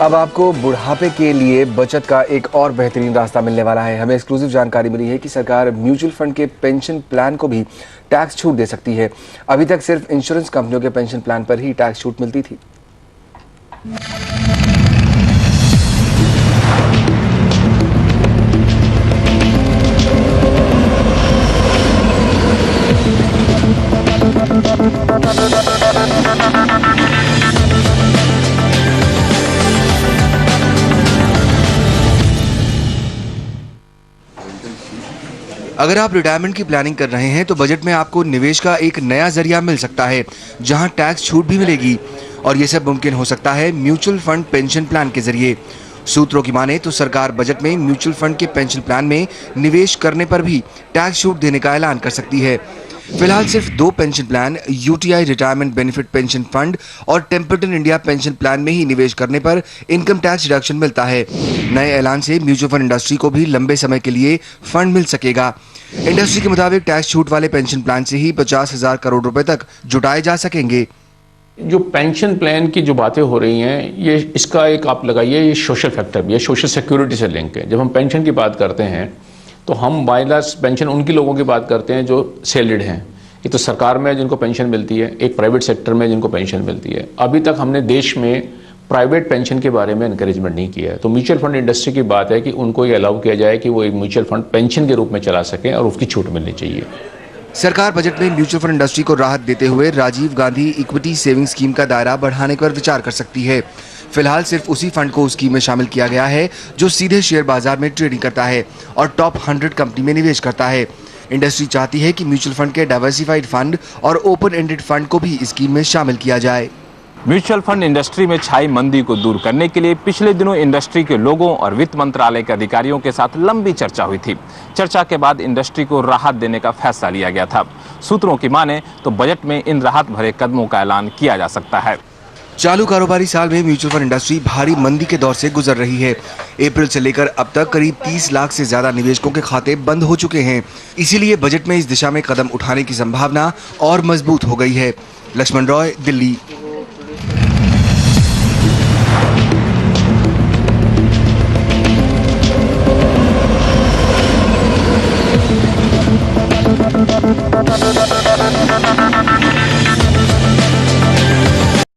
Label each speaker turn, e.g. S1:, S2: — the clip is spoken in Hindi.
S1: अब आपको बुढ़ापे के लिए बचत का एक और बेहतरीन रास्ता मिलने वाला है। हमें एक्सक्लूसिव जानकारी मिली है कि सरकार म्यूचुअल फंड के पेंशन प्लान को भी टैक्स छूट दे सकती है। अभी तक सिर्फ इंश्योरेंस कंपनियों के पेंशन प्लान पर ही टैक्स छूट मिलती थी। अगर आप रिटायरमेंट की प्लानिंग कर रहे हैं तो बजट में आपको निवेश का एक नया जरिया मिल सकता है, जहां टैक्स छूट भी मिलेगी। और ये सब मुमकिन हो सकता है म्यूचुअल फंड पेंशन प्लान के जरिए। सूत्रों की माने तो सरकार बजट में म्यूचुअल फंड के पेंशन प्लान में निवेश करने पर भी टैक्स छूट देने का ऐलान कर सकती है। फिलहाल सिर्फ 2 pension plan, UTI retirement benefit pension fund और टेम्पल्टन इंडिया पेंशन प्लान में ही निवेश करने पर इनकम टैक्स डिडक्शन मिलता है। नए ऐलान से म्यूचुअल फंड इंडस्ट्री को भी लंबे समय के लिए फंड मिल सकेगा। इंडस्ट्री के मुताबिक टैक्स छूट वाले पेंशन प्लान से ही 50,000 करोड़ रुपए तक जुटाए जा सकेंगे।
S2: जो पेंशन प्लान की जो बातें हो रही हैं, ये इसका एक आप लगाइए, ये सोशल फैक्टर भी है, सोशल सिक्योरिटी से लिंक है। जब हम पेंशन की बात करते हैं तो हम बायलास पेंशन उनकी लोगों की बात करते हैं जो सैलरीड हैं। एक तो सरकार में जिनको पेंशन मिलती है, एक प्राइवेट सेक्टर में जिनको पेंशन मिलती है। अभी तक हमने देश में प्राइवेट पेंशन के बारे में एनकरेजमेंट नहीं किया है। तो म्यूचुअल फंड इंडस्ट्री की बात है कि उनको ये अलाउ किया जाए कि वो एक म्यूचुअल फंड पेंशन के रूप में चला सकें और उसकी छूट मिलनी चाहिए।
S1: सरकार बजट में म्यूचुअल फंड इंडस्ट्री को राहत देते हुए Rajiv Gandhi equity saving scheme का दायरा बढ़ाने पर विचार कर सकती है। फिलहाल सिर्फ उसी फंड को स्कीम में शामिल किया गया है जो सीधे शेयर बाजार में ट्रेडिंग करता है और टॉप 100 कंपनी में निवेश करता है। इंडस्ट्री चाहती है कि म्यूचुअल फंड के डाइवर्सिफाइड फंड और ओपन एंडेड फंड को भी स्कीम में शामिल किया जाए।
S3: म्यूचुअल फंड इंडस्ट्री में छाई मंदी को दूर करने के लिए पिछले दिनों इंडस्ट्री के लोगों और वित्त मंत्रालय के अधिकारियों के साथ लंबी चर्चा हुई थी। चर्चा के बाद इंडस्ट्री को राहत देने का फैसला लिया गया था। सूत्रों की माने तो बजट में इन राहत भरे कदमों का ऐलान किया जा सकता है।
S1: चालू कारोबारी साल में म्यूचुअल फंड इंडस्ट्री भारी मंदी के दौर से गुजर रही है। अप्रैल से लेकर अब तक करीब 30 लाख से ज्यादा निवेशकों के खाते बंद हो चुके हैं। इसीलिए बजट में इस दिशा में कदम उठाने की संभावना और मजबूत हो गई है। लक्ष्मण रॉय, दिल्ली।